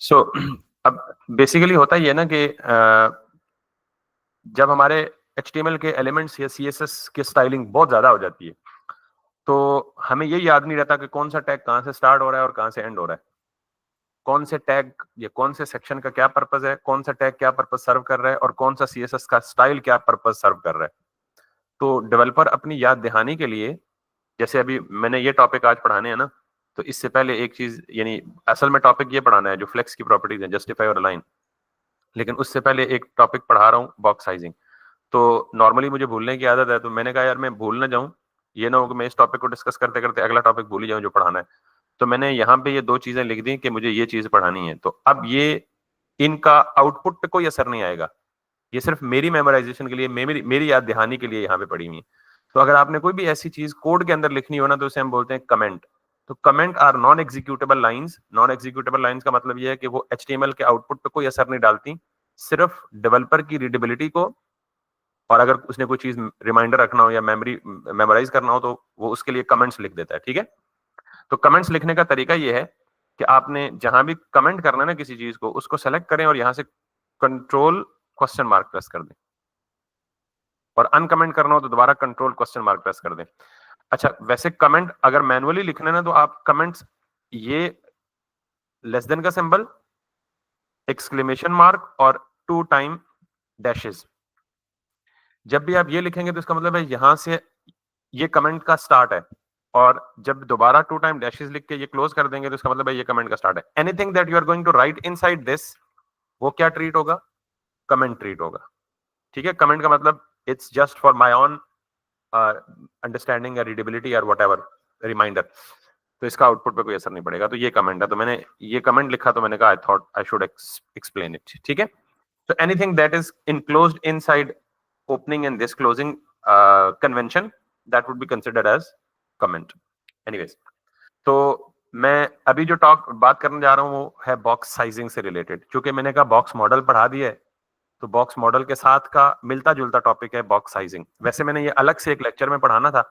सो अब बेसिकली होता ही है ना कि जब हमारे HTML के एलिमेंट्स या CSS की स्टाइलिंग बहुत ज्यादा हो जाती है, तो हमें ये याद नहीं रहता कि कौन सा टैग कहाँ से स्टार्ट हो रहा है और कहाँ से एंड हो रहा है, कौन से टैग या कौन से सेक्शन का क्या पर्पस है, कौन सा टैग क्या पर्पस सर्व कर रहा है और कौन सा CSS का स्टाइल क्या पर्पस सर्व कर रहा है। तो डेवलपर अपनी याद दहानी के लिए, जैसे अभी मैंने ये टॉपिक आज पढ़ाने हैं ना, तो इससे पहले एक चीज, यानी असल में टॉपिक ये पढ़ाना है जो फ्लेक्स की प्रॉपर्टीज है, जस्टिफाई और अलाइन, लेकिन उससे पहले एक टॉपिक पढ़ा रहा हूँ बॉक्स साइजिंग। तो नॉर्मली मुझे भूलने की आदत है, तो मैंने कहा यार मैं भूल ना जाऊं, ये ना हो कि मैं इस टॉपिक को डिस्कस करते करते अगला टॉपिक भूल ही जाऊं जो पढ़ाना है। तो मैंने यहाँ पे ये दो चीजें लिख दी कि मुझे ये चीज पढ़ानी है। तो अब ये इनका आउटपुट पे कोई असर नहीं आएगा, ये सिर्फ मेरी मेमोराइजेशन के लिए, मेरी याद दहानी के लिए यहाँ पे पड़ी हुई है। तो अगर आपने कोई भी ऐसी चीज कोड के अंदर लिखनी हो ना, तो उसे हम बोलते हैं कमेंट। तो comment are non executable lines. Non executable lines का मतलब यह है कि वो HTML के आउटपुट पे कोई असर नहीं डालती, सिर्फ डेवलपर की रीडेबिलिटी को, और अगर उसने कोई चीज रिमाइंडर रखना हो या मेमोराइज करना हो, तो वो उसके लिए कमेंट्स लिख देता है। ठीक है, तो कमेंट्स लिखने का तरीका ये है कि आपने जहां भी कमेंट करना है ना किसी चीज को, उसको सेलेक्ट करें और यहां से कंट्रोल क्वेश्चन मार्क प्रेस कर दें, और अनकमेंट करना हो तो दोबारा कंट्रोल क्वेश्चन मार्क प्रेस कर दें। अच्छा, वैसे कमेंट अगर मैनुअली लिखना है ना, तो आप कमेंट्स ये लेस देन का सिंबल, एक्सक्लेमेशन मार्क और 2 टाइम डैशेस, जब भी आप ये लिखेंगे तो इसका मतलब है यहां से ये कमेंट का स्टार्ट है, और जब दोबारा 2 टाइम डैशेस लिख के ये क्लोज कर देंगे तो इसका मतलब है ये कमेंट का स्टार्ट है। Anything that you are going to write inside this, वो क्या ट्रीट होगा? कमेंट ट्रीट होगा। ठीक है, कमेंट का मतलब it's just for my own understanding या रीडेबिलिटी और व्हाटएवर रिमाइंडर, तो इसका आउटपुट पे कोई असर नहीं पड़ेगा। तो ये कमेंट है, तो मैंने ये कमेंट लिखा, तो मैंने कहा I thought I should explain it. ठीक है, so anything that is enclosed inside opening and this closing convention, that would be considered as comment. Anyways, तो मैं अभी जो बात करने जा रहा हूँ वो है बॉक्स साइजिंग से रिलेटेड। क्योंकि मैंने कहा बॉक्स मॉडल पढ़ा दिया है, तो बॉक्स मॉडल के साथ का मिलता जुलता टॉपिक है बॉक्स साइजिंग। वैसे मैंने ये अलग से एक लेक्चर में पढ़ाना था,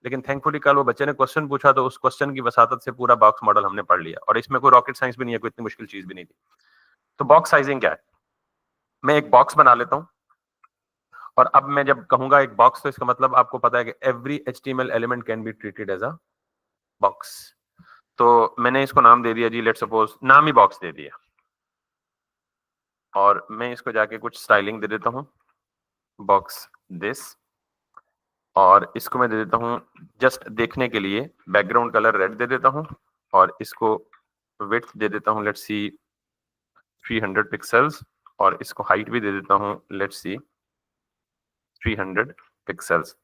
लेकिन थैंकफुली कल वो बच्चे ने क्वेश्चन पूछा, तो उस क्वेश्चन की वसातत से पूरा बॉक्स मॉडल हमने पढ़ लिया, और इसमें कोई रॉकेट साइंस भी नहीं है, कोई इतनी मुश्किल चीज भी नहीं थी। तो बॉक्स साइजिंग क्या है? मैं एक बॉक्स बना लेता हूँ, और अब मैं जब कहूंगा एक बॉक्स, तो इसका मतलब आपको पता है कि every HTML element can be treated as a box. तो मैंने इसको नाम दे दिया जी, लेट्स सपोज नाम ही बॉक्स दे दिया, और मैं इसको जाके कुछ स्टाइलिंग दे देता हूँ, बॉक्स दिस, और इसको मैं दे देता हूँ जस्ट देखने के लिए बैकग्राउंड कलर रेड दे देता हूँ, और इसको विड्थ दे देता हूँ लेट्स सी 300 पिक्सल्स, और इसको हाइट भी दे देता हूँ let's see 300 pixels.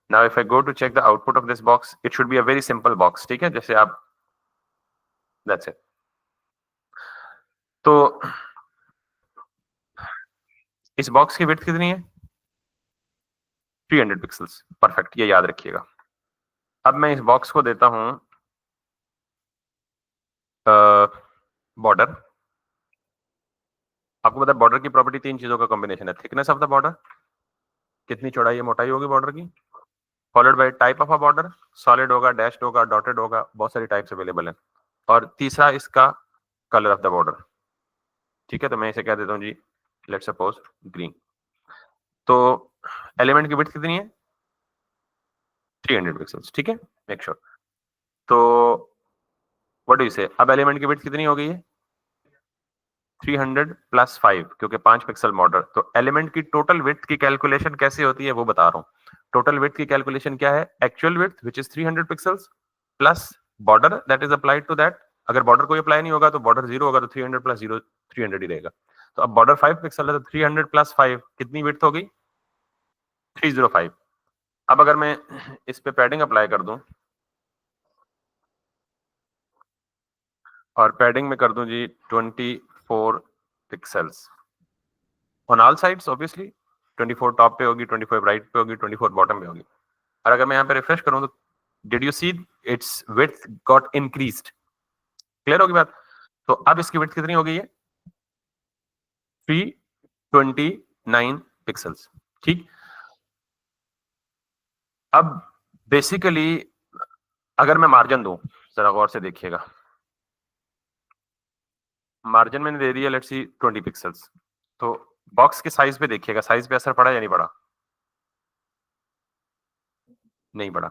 Now if I go to check the output of this box, it should be a very simple box. ठीक है, जैसे आप, that's it. तो इस बॉक्स की विड्थ कितनी है? 300 पिक्सल्स। परफेक्ट, ये याद रखिएगा। अब मैं इस बॉक्स को देता हूं बॉर्डर। आपको पता है बॉर्डर की प्रॉपर्टी 3 चीजों का कॉम्बिनेशन है। थिकनेस ऑफ द बॉर्डर, कितनी चौड़ाई या मोटाई होगी बॉर्डर की, followed by type of a border, solid होगा, डैश्ड होगा, डॉटेड होगा, बहुत सारी टाइप्स अवेलेबल हैं, और तीसरा इसका कलर ऑफ द बॉर्डर। ठीक है, तो मैं इसे कह देता हूं जी लेट्स सपोज ग्रीन। तो एलिमेंट की विड्थ कितनी है? 300 पिक्सल्स। ठीक है, मेक श्योर। तो व्हाट डू यू से, अब एलिमेंट की विड्थ कितनी हो गई है? 300 प्लस 5, क्योंकि 5 पिक्सल बॉर्डर। तो एलिमेंट की टोटल विड्थ की कैलकुलेशन कैसे होती है वो बता रहा हूं। टोटल विड्थ की कैलकुलेशन क्या है? Actual width which is 300 pixels plus border that is applied to that. अगर बॉर्डर कोई अप्लाई नहीं होगा तो बॉर्डर 0 होगा, तो 300 प्लस 0 300 ही रहेगा। तो अब बॉर्डर 5 पिक्सल है, तो 300 प्लस 5 कितनी विड्थ हो गई? 305। अब अगर मैं इस पे पैडिंग अप्लाई कर दूं, और पैडिंग में कर दूं जी 24 pixels on all sides, obviously 24 top पे होगी, 24 राइट पे होगी, 24 बॉटम पे होगी। और अगर मैं यहाँ पे रिफ्रेश करूं, तो did you see it's width got increased? Clear होगी बात? तो अब इसकी विड्थ कितनी हो गई है? 329 पिक्सल्स। ठीक, अब बेसिकली अगर मैं मार्जिन दूं, जरा गौर से देखिएगा, मार्जिन मैंने दे दिया लेट्स सी 20 पिक्सल्स। तो बॉक्स के साइज पे देखिएगा, साइज पे असर पड़ा या नहीं पड़ा? नहीं पड़ा।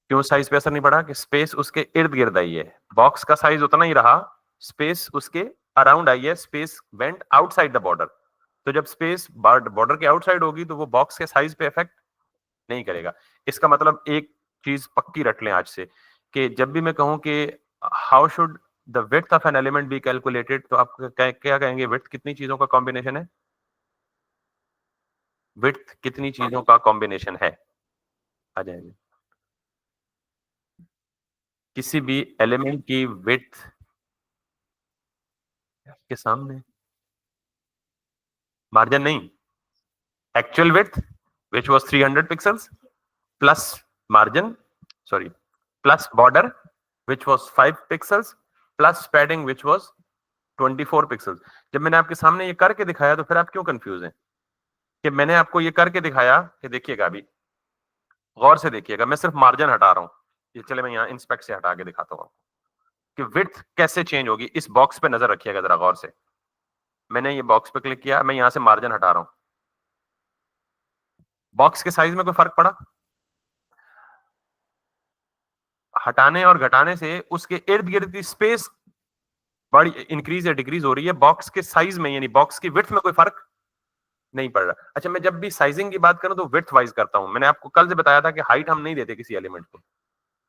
क्यों साइज पे असर नहीं पड़ा? कि स्पेस उसके इर्द गिर्द आई है, बॉक्स का साइज उतना ही रहा, स्पेस उसके अराउंड आई है, space went outside the border. तो जब स्पेस बॉर्डर के आउटसाइड होगी तो वो बॉक्स के साइज पे इफेक्ट नहीं करेगा। इसका मतलब एक चीज पक्की रट लें आज से, कि जब भी मैं कहूं कि how should the width of an element be calculated, तो आप क्या कहेंगे? विड्थ कितनी चीजों का कॉम्बिनेशन है? विड्थ कितनी चीजों का कॉम्बिनेशन है? आ जाएंगे। किसी भी एलिमेंट की विड्थ के सामने मार्जिन नहीं, actual width which was 300 pixels plus margin, sorry, plus border which was 5 pixels plus padding which was 24 pixels। जब मैंने आपके सामने ये करके दिखाया तो फिर आप क्यों कंफ्यूज हैं? कि मैंने आपको ये करके दिखाया कि देखिएगा, अभी गौर से देखिएगा, मैं सिर्फ मार्जिन हटा रहा हूं, ये चले मैं यहाँ इंस्पेक्ट से हटा के दिखाता हूँ कि विड्थ कैसे चेंज होगी। इस बॉक्स पे नजर रखिएगा जरा गौर से। मैंने ये बॉक्स पे क्लिक किया, मैं यहां से मार्जिन हटा रहा हूं, बॉक्स के साइज में कोई फर्क पड़ा? हटाने और घटाने से उसके इर्द गिर्द की स्पेस बड़ी इंक्रीज या डिक्रीज हो रही है, बॉक्स के साइज में यानी बॉक्स की विड्थ में कोई फर्क नहीं पड़ रहा। अच्छा, मैं जब भी साइजिंग की बात करूं तो विड्थ वाइज करता हूं। मैंने आपको कल से बताया था कि हाइट हम नहीं देते किसी एलिमेंट को,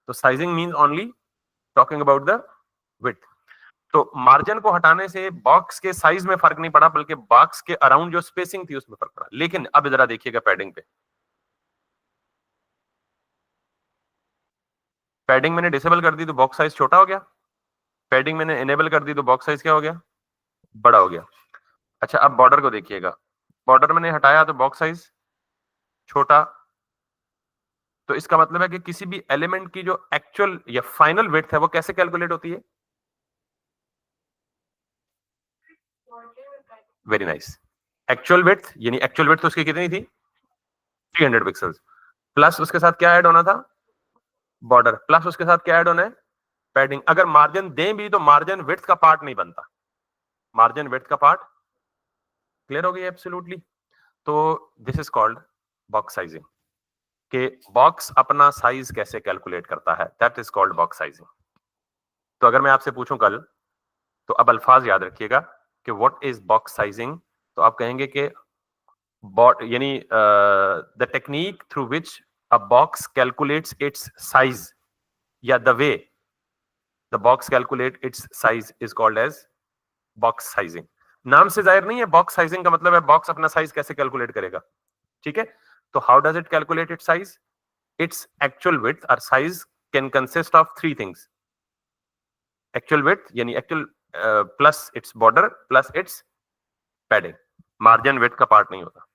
तो sizing means only talking about the width. तो मार्जिन को हटाने से बॉक्स के साइज में फर्क नहीं पड़ा, बल्कि बॉक्स के अराउंड जो स्पेसिंग थी उसमें फर्क पड़ा। लेकिन अब जरा देखिएगा पैडिंग पे, पैडिंग मैंने डिसेबल कर दी तो बॉक्स साइज छोटा हो गया, पैडिंग मैंने इनेबल कर दी तो बॉक्स साइज क्या हो गया? बड़ा हो गया। अच्छा, अब बॉर्डर को देखिएगा, बॉर्डर मैंने हटाया तो बॉक्स साइज छोटा। तो इसका मतलब है कि किसी भी एलिमेंट की जो एक्चुअल या फाइनल विड्थ है वो कैसे कैलकुलेट होती है? Very nice. एक्चुअल विड्थ यानी एक्चुअल विड्थ तो उसकी कितनी थी? 300 पिक्सल्स। प्लस उसके साथ क्या ऐड होना था? बॉर्डर। प्लस उसके साथ क्या ऐड होना है? पैडिंग। अगर मार्जिन दें भी तो मार्जिन विड्थ का पार्ट नहीं बनता, मार्जिन विड्थ का पार्ट। क्लियर हो गई? एब्सोल्युटली। तो this is called box sizing, कि बॉक्स अपना साइज कैसे कैलकुलेट करता है, that is called box sizing. तो अगर मैं आपसे पूछूं कल, तो अब अल्फाज याद रखिएगा कि व्हाट इज बॉक्स साइजिंग। तो आप कहेंगे कि यानी the technique through which a box calculates its size, या the way the box calculate its size is called as box sizing. नाम से जाहिर नहीं है, बॉक्स साइजिंग का मतलब है बॉक्स अपना साइज कैसे कैलकुलेट करेगा। ठीक है? तो how does it calculate its size? Its actual width और size can consist of three things. Actual width यानी actual plus its border plus its padding, margin width का पार्ट नहीं होता।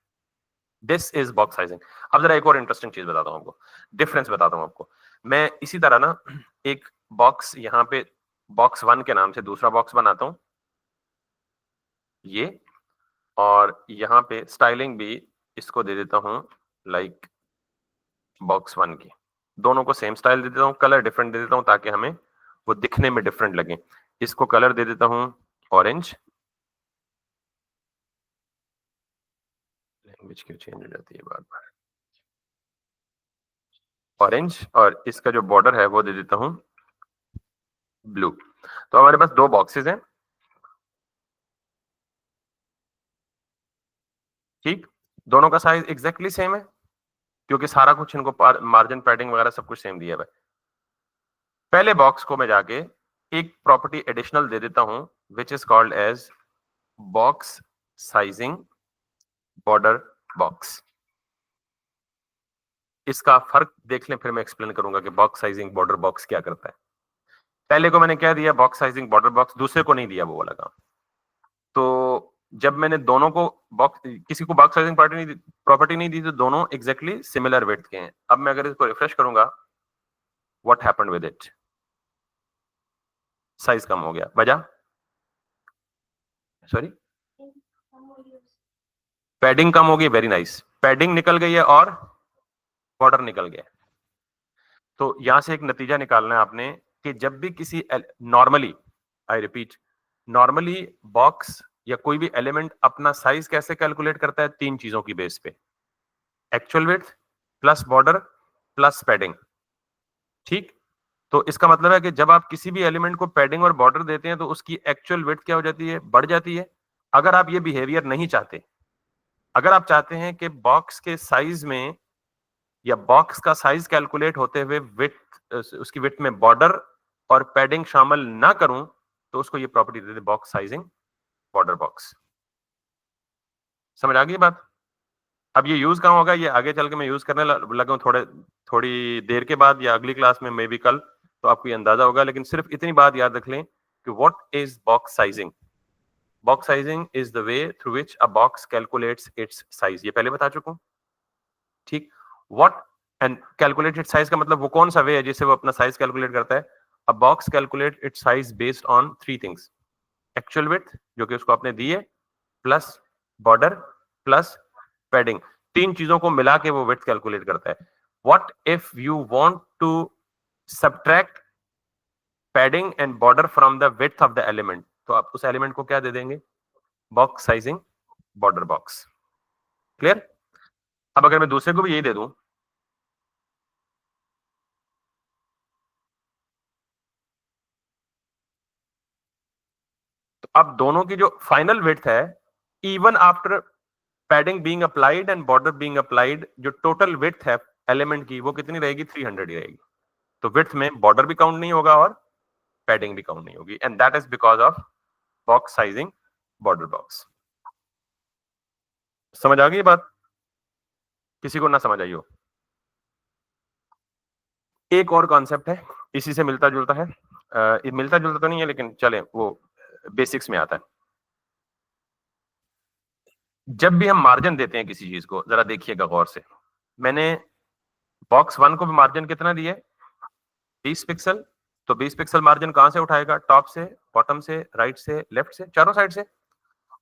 This is box sizing. अब जरा एक और interesting चीज बताता हूं आपको, डिफरेंस बताता हूं आपको। मैं इसी तरह ना एक बॉक्स यहाँ पे बॉक्स 1 के नाम से दूसरा बॉक्स बनाता हूं, ये, और यहाँ पे स्टाइलिंग भी इसको दे देता हूं लाइक बॉक्स 1 की। दोनों को सेम स्टाइल दे देता हूं, कलर डिफरेंट दे देता हूं ताकि हमें वो दिखने में डिफरेंट लगे। इसको कलर दे देता हूं ऑरेंज। लैंग्वेज क्यों चेंज हो जाती है बार बार? ऑरेंज, और इसका जो बॉर्डर है वो दे देता हूं ब्लू। तो हमारे पास दो बॉक्सेस हैं, ठीक, दोनों का साइज एग्जैक्टली सेम है क्योंकि सारा कुछ इनको मार्जिन पैडिंग वगैरह सब कुछ सेम दिया हुआ है। पहले बॉक्स को मैं जाके एक प्रॉपर्टी एडिशनल दे देता हूं which is called as box sizing border box. इसका फर्क देख लें, फिर मैं एक्सप्लेन करूंगा कि बॉक्स साइजिंग बॉर्डर बॉक्स क्या करता है। पहले को मैंने क्या दिया? Box sizing border box. दूसरे को नहीं दिया वो वाला काम। तो जब मैंने दोनों को बॉक्स, किसी को बॉक्स साइजिंग प्रॉपर्टी नहीं दी तो दोनों एग्जैक्टली सिमिलर विड्थ के हैं। अब मैं अगर इसको रिफ्रेश करूंगा, what happened with it? Size कम हो गया। वजह? सॉरी, पैडिंग कम हो गई। वेरी नाइस, पैडिंग निकल गई है और बॉर्डर निकल गया। तो यहां से एक नतीजा निकालना है आपने कि जब भी किसी, normally, I repeat, normally box या कोई भी एलिमेंट अपना साइज कैसे कैलकुलेट करता है? 3 चीजों की बेस पे, actual width plus border plus padding. ठीक, तो इसका मतलब है कि जब आप किसी भी एलिमेंट को पैडिंग और बॉर्डर देते हैं तो उसकी एक्चुअल विड्थ क्या हो जाती है? बढ़ जाती है। अगर आप ये बिहेवियर नहीं चाहते, अगर आप चाहते हैं कि बॉक्स के साइज में या बॉक्स का साइज कैलकुलेट होते हुए विड्थ, उसकी विड्थ में बॉर्डर और पैडिंग शामिल ना करूं, तो उसको ये प्रॉपर्टी दे दे, बॉक्स साइजिंग बॉर्डर बॉक्स। समझ आ गई बात? अब ये यूज कहां होगा? ये आगे चल के मैं यूज करने लगा हूं, थोड़ी देर के बाद या अगली क्लास में, मे बी कल, तो आपको ये अंदाजा होगा। लेकिन सिर्फ इतनी बात याद रख लें कि what is box sizing? Box sizing is the way through which a box calculates its size. ये पहले बता चुका हूं। ठीक, व्हाट एंड कैलकुलेटेड साइज का मतलब वो कौन सा वे है जिससे वो अपना साइज कैलकुलेट करता है? अ box calculate its size based on 3 things, actual width जो कि उसको आपने दी है, प्लस बॉर्डर प्लस पैडिंग। 3 चीजों को मिला के वो विड्थ कैलकुलेट करता है। What if you want to subtract padding and border from the width of the element, तो आप उस एलिमेंट को क्या दे देंगे? Box sizing border box. Clear? अब अगर मैं दूसरे को भी यही दे दूं, तो अब दोनों की जो फाइनल विड्थ है, even after padding being applied and border being applied, जो टोटल विड्थ है एलिमेंट की, वो कितनी रहेगी? 300 ही रहेगी। तो विड्थ में बॉर्डर भी काउंट नहीं होगा और पैडिंग भी काउंट नहीं होगी, and that is because of box sizing border box. समझ आ गई बात? किसी को ना समझ आई हो? एक और कॉन्सेप्ट है, इसी से मिलता जुलता है, मिलता जुलता तो नहीं है लेकिन चले वो बेसिक्स में आता है। जब भी हम मार्जिन देते हैं किसी चीज को, जरा देखिएगा गौर से, मैंने बॉक्स 1 को भी मार्जिन कितना दिया है? 20 पिक्सल। तो 20 पिक्सल मार्जिन कहां से उठाएगा? टॉप से, बॉटम से, राइट से, लेफ्ट से, चारों साइड से।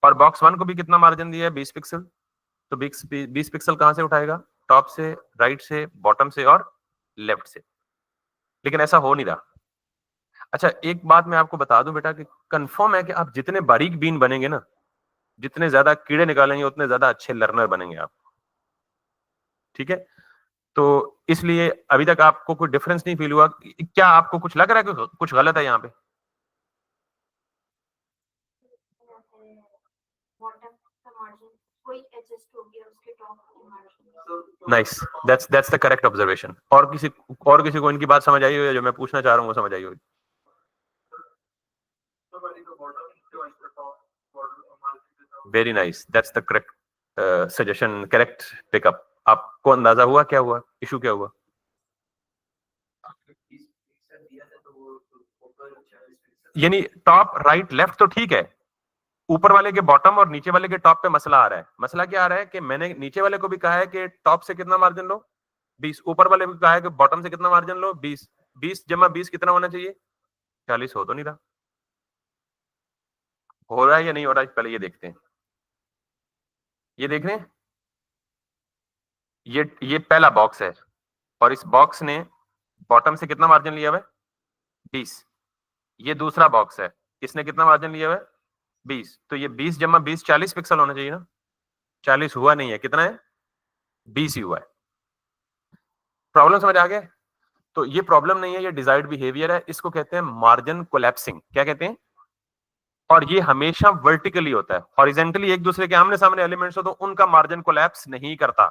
और बॉक्स 1 को भी कितना मार्जिन दिया है? 20 पिक्सल। तो 20 पिक्सल कहां से उठाएगा? टॉप से, राइट से, बॉटम से और लेफ्ट से। लेकिन ऐसा हो नहीं रहा। अच्छा, एक बात मैं आपको बता दूं बेटा कि कंफर्म है कि आप जितने बारीक बीन बनेंगे ना, जितने ज्यादा कीड़े निकालेंगे, उतने ज्यादा अच्छे लर्नर बनेंगे आप। ठीक है? तो इसलिए अभी तक आपको कोई डिफरेंस नहीं फील हुआ? क्या आपको कुछ लग रहा है कि कुछ गलत है यहाँ पे? Nice, that's the correct observation. और किसी को इनकी बात समझ आई हो, जो मैं पूछना चाह रहा हूँ वो समझ आई हो? Very nice, that's the correct suggestion, correct pickup. आपको अंदाजा हुआ क्या हुआ? इशू क्या हुआ? यानी टॉप राइट लेफ्ट तो ठीक है, ऊपर वाले के बॉटम और नीचे वाले के टॉप पे मसला आ रहा है। मसला क्या आ रहा है कि मैंने नीचे वाले को भी कहा है कि टॉप से कितना मार्जिन लो? 20। ऊपर वाले को कहा है कि बॉटम से कितना मार्जिन लो? 20। 20 जमा 20 कितना होना चाहिए? 40। हो तो नहीं रहा। हो रहा है या नहीं हो रहा है? पहले ये देखते हैं। ये देख रहे हैं, ये पहला बॉक्स है और इस बॉक्स ने बॉटम से कितना मार्जिन लिया हुआ है? 20। ये दूसरा बॉक्स है, इसने कितना मार्जिन लिया हुआ है? 20। तो ये 20 जमा 20 40 पिक्सल होना चाहिए ना? 40 हुआ नहीं है, कितना है? 20 ही हुआ है। प्रॉब्लम समझ आ गया? तो ये प्रॉब्लम नहीं है, ये डिजायर्ड बिहेवियर है। इसको कहते हैं मार्जिन कोलैप्सिंग। क्या कहते हैं? और ये हमेशा वर्टिकली होता है। हॉरिजेंटली एक दूसरे के आमने सामने एलिमेंट्स हो तो उनका मार्जिन कोलैप्स नहीं करता।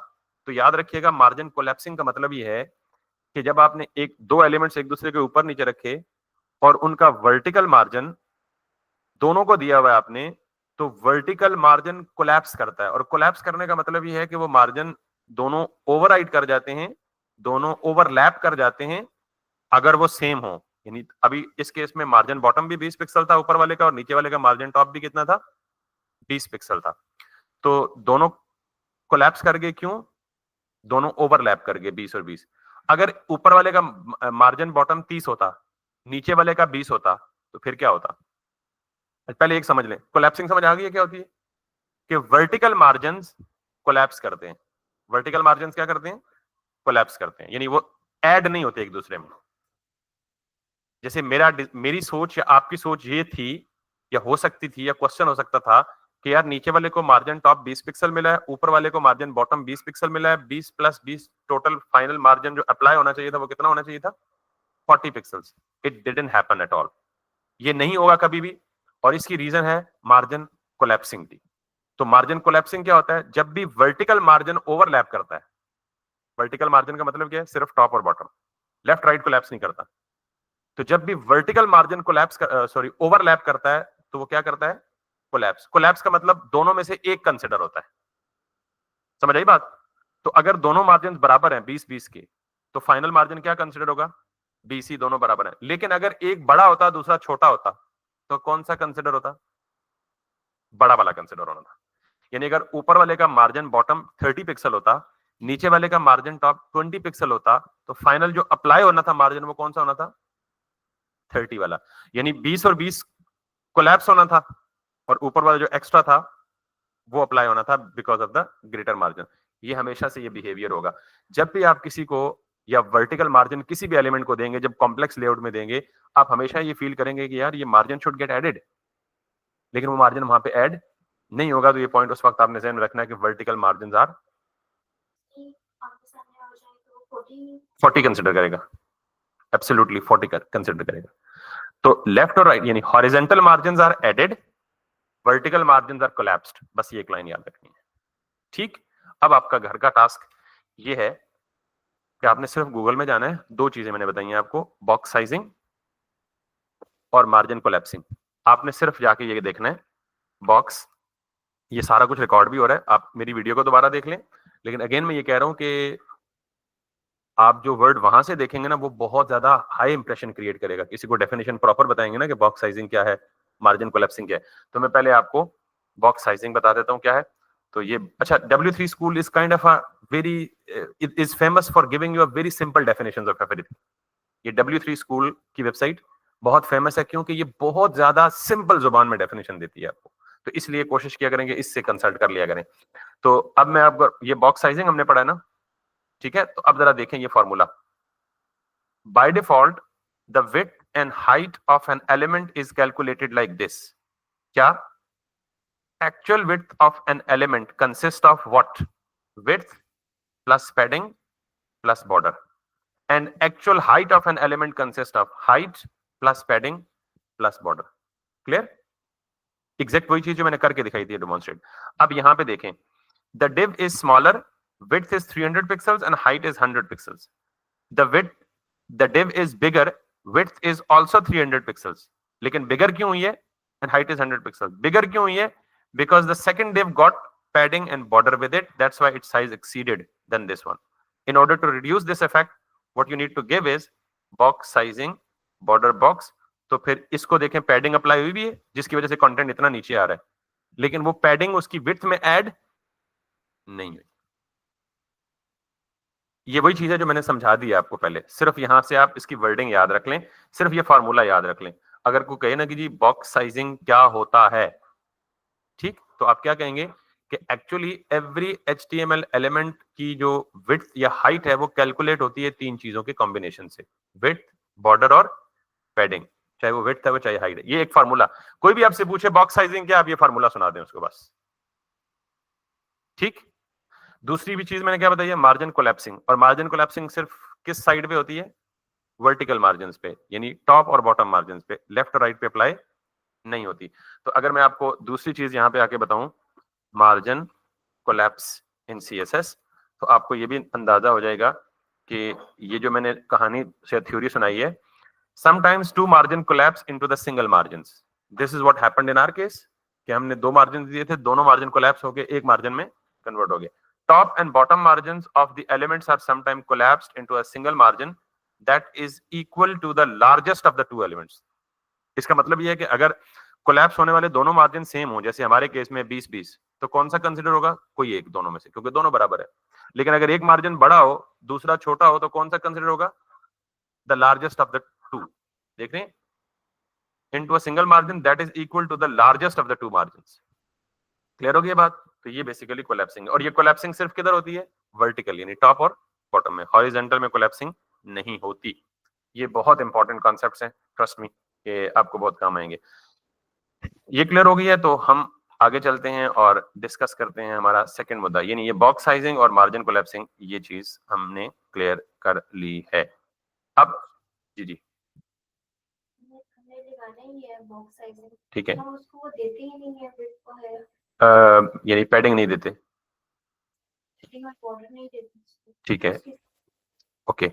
तो याद रखिएगा, मार्जिन कोलैप्सिंग का मतलब ये है कि जब आपने एक दो एलिमेंट्स एक दूसरे के ऊपर नीचे रखे और उनका वर्टिकल मार्जिन दोनों को दिया हुआ है आपने, तो वर्टिकल मार्जिन कोलैप्स करता है। और कोलैप्स करने का मतलब ये है कि वो मार्जिन दोनों ओवरराइड कर जाते हैं, दोनों ओवरलैप कर जाते हैं अगर वो सेम हो। यानी अभी इस केस में मार्जिन बॉटम भी 20 पिक्सल था ऊपर वाले का, और नीचे वाले का मार्जिन टॉप भी कितना था? 20 पिक्सल था। तो दोनों कोलैप्स कर गए, क्यों? दोनों ओवरलैप कर गए 20 और 20। अगर ऊपर वाले का मार्जिन बॉटम 30 होता, नीचे वाले का 20 होता, तो फिर क्या होता? पहले एक समझ लें, कोलैप्सिंग समझ आ गई है क्या होती है? कि वर्टिकल मार्जिन कोलैप्स करते हैं। वर्टिकल मार्जिन क्या करते हैं? कोलैप्स करते हैं, यानी वो ऐड नहीं होते एक दूसरे में। जैसे मेरी सोच या आपकी सोच ये थी या हो सकती थी, या क्वेश्चन हो सकता था कि यार नीचे वाले को मार्जिन टॉप 20 पिक्सल मिला है, ऊपर वाले को मार्जिन बॉटम 20 पिक्सल मिला है, 20 प्लस 20 टोटल फाइनल मार्जिन जो अप्लाई होना चाहिए था वो कितना होना चाहिए था? 40 pixels. It didn't happen at all. ये नहीं होगा कभी भी, और इसकी रीजन है मार्जिन कोलैप्सिंग की। तो मार्जिन कोलैप्सिंग क्या होता है? जब भी वर्टिकल मार्जिन ओवरलैप करता है। वर्टिकल मार्जिन का मतलब क्या है? सिर्फ टॉप और बॉटम, लेफ्ट राइट कोलैप्स नहीं करता। तो जब भी vertical margin collapse sorry overlap करता है तो वो क्या करता है? कोलैप्स। कोलैप्स का मतलब दोनों में से एक कंसिडर होता है। समझ आई बात? तो अगर दोनों मार्जिन बराबर हैं 20-20 के, तो फाइनल मार्जिन क्या कंसिडर होगा? 20 ही, दोनों बराबर हैं। लेकिन अगर एक बड़ा होता दूसरा छोटा होता, तो कौन सा कंसिडर होता? बड़ा वाला कंसिडर होना था। यानी अगर ऊपर वाले का मार्जिन बॉटम 30 पिक्सल होता, नीचे वाले का मार्जिन टॉप 20 पिक्सल होता, तो फाइनल जो अप्लाई होना था मार्जिन वो कौन सा होना था? 30 वाला। यानी 20 और 20 कोलैप्स होना था, और ऊपर वाला जो एक्स्ट्रा था वो अप्लाई होना था because of the greater margin. ये हमेशा से ये बिहेवियर होगा जब भी आप किसी को या वर्टिकल मार्जिन किसी भी एलिमेंट को देंगे, जब कॉम्प्लेक्स लेआउट में देंगे, आप हमेशा ये फील करेंगे कि यार ये मार्जिन शुड गेट एडेड, लेकिन वो मार्जिन वहां पे ऐड नहीं होगा। तो ये पॉइंट उस वक्त आपने ध्यान में रखना है कि वर्टिकल मार्जिन आर 40 कंसिडर करेगा, एब्सोल्युटली 40 कंसिडर करेगा। तो लेफ्ट और राइट यानी horizontal margin are added, vertical margin are collapsed. बस ये एक लाइन याद रखनी है। ठीक, अब आपका घर का टास्क ये है कि आपने सिर्फ गूगल में जाना है। दो चीजें मैंने बताई हैं आपको, बॉक्स साइजिंग और मार्जिन कोलैप्सिंग। आपने सिर्फ जाके ये देखना है बॉक्स, ये सारा कुछ रिकॉर्ड भी हो रहा है, आप मेरी वीडियो को दोबारा देख लें। लेकिन अगेन मैं ये कह रहा हूं कि आप जो वर्ड वहां से देखेंगे ना, वो बहुत ज्यादा हाई इंप्रेशन क्रिएट करेगा। किसी को डेफिनेशन प्रॉपर बताएंगे ना कि बॉक्स साइजिंग क्या है, मार्जिन कोलैप्सिंग क्या है, तो मैं पहले आपको बॉक्स साइजिंग बता देता हूं क्या है। तो ये अच्छा, W3 school is kind of a very is famous for giving you a very simple definitions of everything. ये W3 स्कूल की वेबसाइट बहुत फेमस है क्योंकि ये बहुत ज्यादा सिंपल जुबान में डेफिनेशन देती है आपको। तो इसलिए कोशिश किया करेंगे इससे कंसल्ट कर लिया करें। तो अब मैं आपको, ये बॉक्स साइजिंग हमने पढ़ा है ना, ठीक है? तो अब जरा देखें ये formula. By default the width and height of an element is calculated like this. क्या? Actual width of an element consist of what? Width plus padding plus border, and actual height of an element consists of height plus padding plus border. Clear? Exact वही चीज जो मैंने करके दिखाई थी demonstrate. अब यहां पे देखें, the div is smaller, width is 300 pixels and height is 100 pixels. The div is bigger, width is also 300 pixels. लेकिन बिगर क्यों हुई है and height is 100 pixels? बिगर क्यों हुई है? Because the second div got padding and border with it, that's why its size exceeded than this one. In order to reduce this effect, what you need to give is box sizing, border box. तो फिर इसको देखें, padding apply हुई भी है जिसकी वजह से कंटेंट इतना नीचे आ रहा है, लेकिन वो पैडिंग उसकी विड्थ में ऐड नहीं हुई। ये वही चीज है जो मैंने समझा दी आपको पहले। सिर्फ यहां से आप इसकी वर्डिंग याद रख लें, सिर्फ ये फॉर्मूला याद रख लें। अगर कोई कहे ना कि जी बॉक्स साइजिंग क्या होता है, ठीक, तो आप क्या कहेंगे कि एक्चुअली एवरी HTML एलिमेंट की जो विड्थ या हाइट है वो कैलकुलेट होती है तीन चीजों के कॉम्बिनेशन से, विड्थ, बॉर्डर और पैडिंग। चाहे वो विड्थ है वो चाहे हाइट है। ये एक फार्मूला, कोई भी आपसे पूछे बॉक्स साइजिंग क्या, आप ये फार्मूला सुना दें उसको बस। ठीक, दूसरी भी चीज मैंने क्या बताई है, मार्जिन कोलैप्सिंग। और मार्जिन कोलैप्सिंग सिर्फ किस साइड पे होती है? वर्टिकल मार्जिन पे, यानी टॉप और बॉटम मार्जिन पे, लेफ्ट और राइट पे अप्लाई नहीं होती। तो अगर मैं आपको दूसरी चीज यहां पे आके बताऊं, मार्जिन कोलैप्स इन CSS, तो आपको ये भी अंदाजा हो जाएगा कि ये जो मैंने कहानी से थ्योरी सुनाई है, sometimes two margin collapse into the single margins. This is what happened in our case कि हमने दो मार्जिन दिए थे, दोनों मार्जिन कोलैप्स हो गए, एक मार्जिन में कन्वर्ट हो गए। Top and bottom margins of the elements are sometime collapsed into a single margin that is equal to the largest of the two elements. इसका मतलब ये है कि अगर कोलैप्स होने वाले दोनों मार्जिन सेम हो, जैसे हमारे केस में 20-20, तो कौन सा कंसीडर होगा? कोई एक दोनों में से, क्योंकि दोनों बराबर है। लेकिन अगर एक मार्जिन बड़ा हो दूसरा छोटा हो, तो कौन सा कंसीडर होगा? The largest of the two. देख रहे हैं, into a single margin that is equal to the largest of the two margins. Clear हो गई बात? तो ये बेसिकली कोलैप्सिंग, और ये कोलैप्सिंग सिर्फ किधर होती है? वर्टिकल, यानी टॉप और बॉटम में। हॉरिजॉन्टल में कोलैप्सिंग नहीं होती। ये बहुत इंपॉर्टेंट कॉन्सेप्ट्स हैं, ट्रस्ट मी, कि आपको बहुत काम आएंगे। ये क्लियर हो गई है तो हम आगे चलते हैं और डिस्कस करते हैं हमारा सेकंड मुद्दा, यानी ये बॉक्स साइजिंग और मार्जिन कोलैप्सिंग, ये चीज हमने क्लियर कर ली है। अब जी जी ठीक है, यानी पैडिंग नहीं देते, ठीक है, ओके।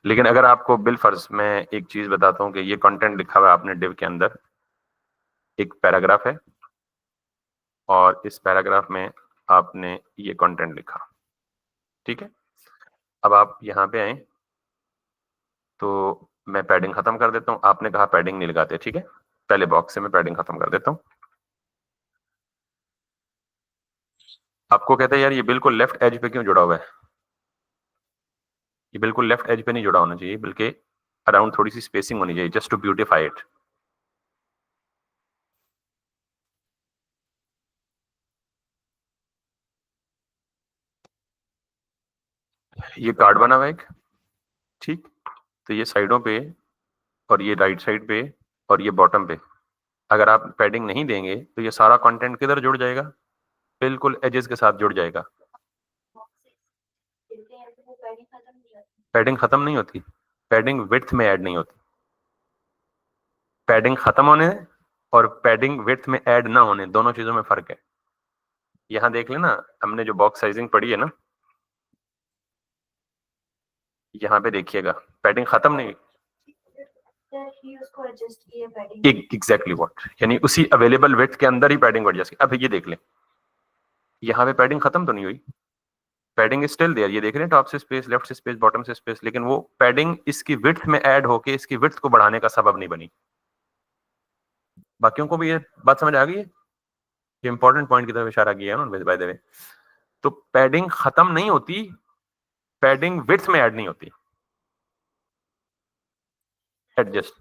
लेकिन अगर आपको बिल फर्ज मैं एक चीज बताता हूँ कि ये कंटेंट लिखा हुआ है आपने डिव के अंदर, एक पैराग्राफ है और इस पैराग्राफ में आपने ये कंटेंट लिखा, ठीक है। अब आप यहाँ पे आए तो मैं पैडिंग खत्म कर देता हूँ, आपने कहा पैडिंग नहीं लगाते, ठीक है, पहले बॉक्स से मैं पैडिंग खत्म कर देता हूँ। आपको कहते हैं यार ये बिल्कुल लेफ्ट एज पे क्यों जुड़ा हुआ है, ये बिल्कुल लेफ्ट एज पे नहीं जुड़ा होना चाहिए, बल्कि अराउंड थोड़ी सी स्पेसिंग होनी चाहिए, जस्ट टू ब्यूटिफाई इट। ये कार्ड बना हुआ है एक, ठीक, तो ये साइडों पे और ये राइट साइड पे और ये बॉटम पे अगर आप पैडिंग नहीं देंगे तो ये सारा कंटेंट किधर जुड़ जाएगा, बिल्कुल एजेस के साथ जुड़ जाएगा। पैडिंग खत्म नहीं होती, पैडिंग विड्थ में ऐड नहीं होती, पैडिंग खत्म होने और पैडिंग विड्थ में ऐड ना होने, दोनों चीजों में फर्क है। यहां देख लेना, हमने जो बॉक्स साइजिंग पढ़ी है ना, यहाँ पे देखिएगा पैडिंग खत्म नहीं, एग्जैक्टली व्हाट, यानी उसी अवेलेबल विड्थ के अंदर ही पैडिंग बढ़ जाएगी। अब ये देख लें, यहाँ पे पैडिंग खत्म तो नहीं हुई, पैडिंग इज स्टिल देयर, ये देख रहे हैं टॉप से स्पेस, लेफ्ट से स्पेस, बॉटम से स्पेस, लेकिन वो पैडिंग इसकी विड्थ में ऐड होके इसकी विड्थ को बढ़ाने का सबब नहीं बनी। बाकियों को भी ये बात समझ आ गई है, ये इंपॉर्टेंट पॉइंट की तरफ इशारा किया है ना बाय द वे। तो पैडिंग खत्म नहीं होती, पैडिंग विड्थ में ऐड नहीं होती, एडजस्ट,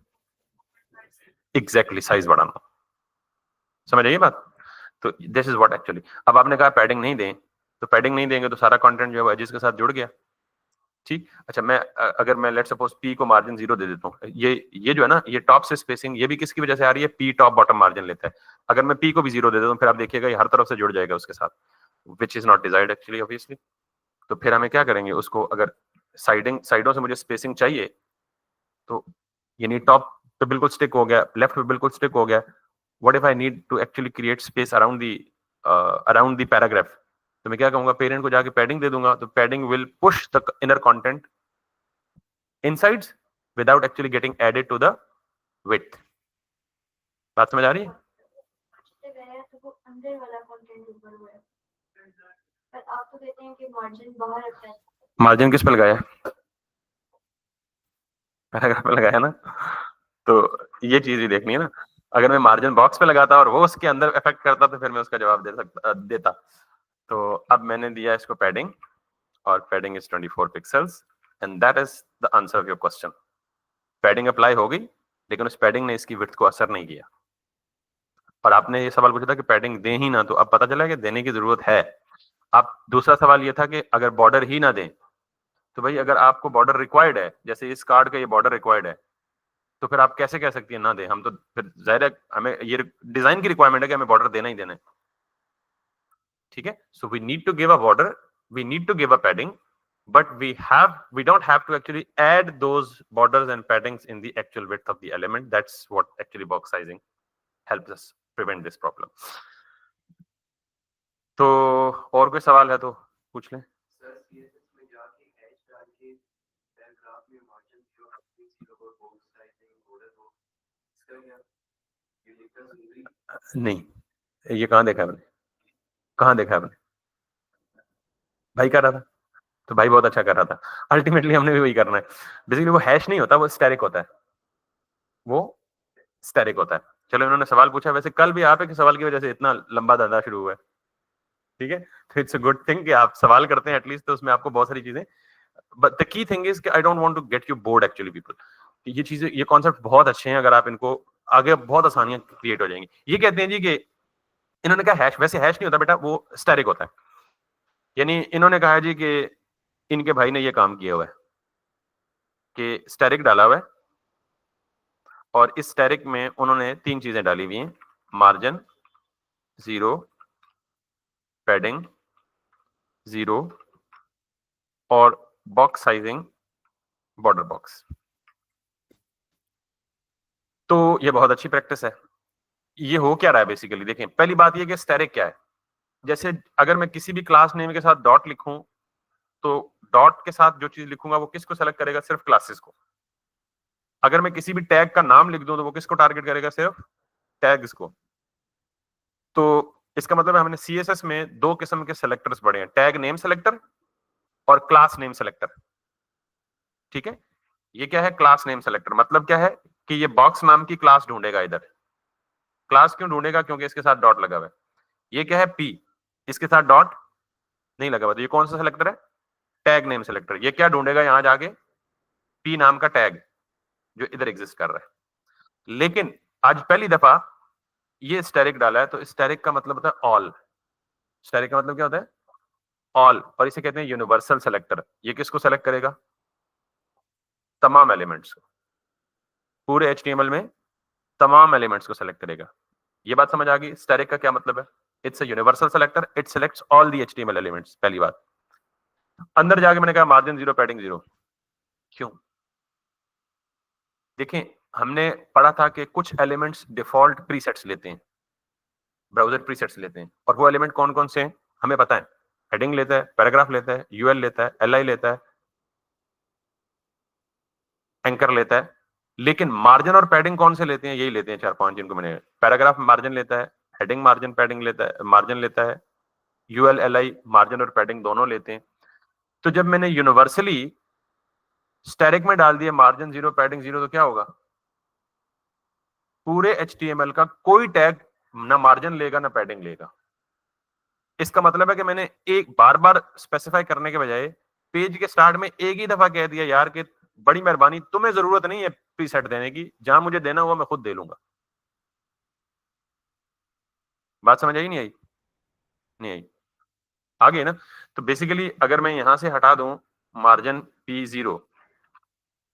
एग्जैक्टली साइज बढ़ाना, समझ आइए बात। तो दिस इज व्हाट एक्चुअली, अब आपने कहा पैडिंग नहीं दें, तो पैडिंग नहीं देंगे तो सारा कंटेंट जो है एजेस के साथ जुड़ गया, ठीक। अच्छा मैं अगर मैं लेट सपोज पी को मार्जिन 0 दे देता हूँ, ये जो है ना, ये टॉप से स्पेसिंग ये भी किसकी वजह से आ रही है, पी टॉप बॉटम मार्जिन लेता है। अगर मैं पी को भी 0 दे देता हूँ फिर आप देखिएगा ये हर तरफ से जुड़ जाएगा उसके साथ, which is not desired actually obviously. तो फिर हमें क्या करेंगे, उसको अगर साइडों से मुझे स्पेसिंग चाहिए, तो यानी टॉप पे बिल्कुल स्टिक हो गया, लेफ्ट पे बिल्कुल स्टिक हो गया, what if I need to actually create space around the paragraph, तो मैं क्या कहूंगा, पेरेंट को जाके पैडिंग दे दूंगा, तो padding will push the inner content inside without actually getting added to the width. बात समझ आ रही है? मार्जिन किस पे लगाया, पैराग्राफ पे लगाया ना, तो ये चीज ही देखनी है ना। अगर मैं मार्जिन बॉक्स पे लगाता और वो उसके अंदर इफेक्ट करता तो फिर मैं उसका जवाब देता। तो अब मैंने दिया इसको पैडिंग, और padding is 24 pixels, and that is the answer of your question. Padding apply हो गई, लेकिन उस पैडिंग ने इसकी विड्थ को असर नहीं किया। और आपने ये सवाल पूछा था कि पैडिंग दें ही ना, तो अब पता चला कि देने की जरूरत है। अब दूसरा सवाल ये था कि अगर बॉर्डर ही ना दें, तो भाई अगर आपको बॉर्डर रिक्वायर्ड है, जैसे इस कार्ड का ये बॉर्डर रिक्वायर्ड है, तो फिर आप कैसे कह सकती है ना दें, हम तो फिर जाहिर है हमें ये डिजाइन की रिक्वायरमेंट है कि हमें बॉर्डर देना ही देना है, ठीक है। So we need to give a border, we need to give a padding, but we don't have to actually add those borders and paddings in the actual width of the element. That's what actually box sizing helps us prevent this problem. तो और कोई सवाल है तो पूछ लें। नहीं, ये कहाँ देखा है मैंने, कहाँ देखा है मैंने, भाई कर रहा था, तो भाई बहुत अच्छा कर रहा था, अल्टीमेटली हमने भी वही करना है। बेसिकली वो हैश नहीं होता, वो स्टैटिक होता है, वो स्टैटिक होता है। चलो इन्होंने सवाल पूछा, वैसे कल भी आप एक सवाल की वजह से इतना लंबा धंधा शुरू हुआ है, ठीक है। तो इट्स अ गुड थिंग कि आप सवाल करते हैं एटलीस्ट, तो उसमें आपको बहुत सारी चीजें, but the key thing is कि I don't want to get you bored actually people. ये चीजें, ये कॉन्सेप्ट बहुत अच्छे हैं, अगर आप इनको आगे बहुत आसानियां क्रिएट हो जाएंगी। ये कहते हैं जी कि इन्होंने कहा हैश, वैसे हैश नहीं होता बेटा, वो स्टैटिक होता है। यानी इन्होंने कहा जी कि इनके भाई ने ये काम किया हुआ है कि स्टैटिक डाला हुआ है, और इस स्टैटिक में उन्होंने 3 चीजें डाली हुई हैं। मार्जिन 0, पैडिंग 0 और बॉक्स साइजिंग बॉर्डर बॉक्स। तो ये बहुत अच्छी प्रैक्टिस है। ये हो क्या रहा है बेसिकली, देखें पहली बात ये कि स्टैटिक क्या है। जैसे अगर मैं किसी भी क्लास नेम के साथ डॉट लिखूं तो डॉट के साथ जो चीज लिखूंगा वो किसको सेलेक्ट करेगा, सिर्फ क्लासेस को। अगर मैं किसी भी टैग का नाम लिख दूं तो वो किसको टारगेट करेगा, सिर्फ टैग्स को। तो इसका मतलब है हमने सीएसएस में दो किस्म के सेलेक्टर्स पढ़े हैं, टैग नेम सेलेक्टर और क्लास नेम सेलेक्टर। ठीक है, ये क्या है क्लास नेम सेलेक्टर, मतलब क्या है कि ये बॉक्स नाम की क्लास ढूंढेगा इधर। क्लास क्यों ढूंढेगा, क्योंकि इसके साथ डॉट लगा हुआ है। ये क्या है पी, इसके साथ डॉट नहीं लगा हुआ, तो ये कौन सा सेलेक्टर है, टैग नेम सेलेक्टर। ये क्या ढूंढेगा यहां जाके, पी नाम का टैग जो इधर एग्जिस्ट कर रहा है। लेकिन आज पहली दफा ये स्टैटिक डाला है, तो स्टैटिक का मतलब होता है ऑल। स्टैटिक का मतलब क्या होता है, ऑल, और इसे कहते हैं यूनिवर्सल सेलेक्टर। ये किसको सेलेक्ट करेगा, तमाम एलिमेंट्स को, पूरे एचटीएमएल में तमाम एलिमेंट्स को सेलेक्ट करेगा। ये बात समझ आ गई, स्टैटिक का क्या मतलब है, it's a universal selector, it selects all the HTML elements. पहली बात। अंदर जाके मैंने कहा मार्जिन 0, पैडिंग 0, क्यों? देखें हमने पढ़ा था कि कुछ एलिमेंट्स डिफॉल्ट प्रीसेट्स लेते हैं, ब्राउजर प्रीसेट्स लेते हैं, और वो एलिमेंट कौन कौन से हैं हमें पता है। हेडिंग लेता है, पैराग्राफ लेता है, यूएल लेता है, एलआई लेता है, एंकर लेता है। लेकिन मार्जिन और पैडिंग कौन से लेते हैं, यही लेते हैं 4-5 जिनको मैंने, पैराग्राफ मार्जिन लेता है, हेडिंग मार्जिन पैडिंग लेता है, मार्जिन लेता है, यूएल एलआई मार्जिन और पैडिंग दोनों लेते हैं। तो जब मैंने यूनिवर्सली स्टैटिक में डाल दिया मार्जिन 0, पैडिंग 0, तो क्या होगा, पूरे एचटीएमएल का कोई टैग ना मार्जिन लेगा ना पैडिंग लेगा। इसका मतलब है कि मैंने एक बार बार स्पेसिफाई करने के बजाय पेज के स्टार्ट में एक ही दफा कह दिया यार कि बड़ी मेहरबानी, तुम्हें जरूरत नहीं है प्रीसेट देने की, जहां मुझे देना हुआ मैं खुद दे लूंगा। बात समझ आई नहीं आई, नहीं आई, आ गई ना। तो बेसिकली अगर मैं यहां से हटा दूं मार्जिन P0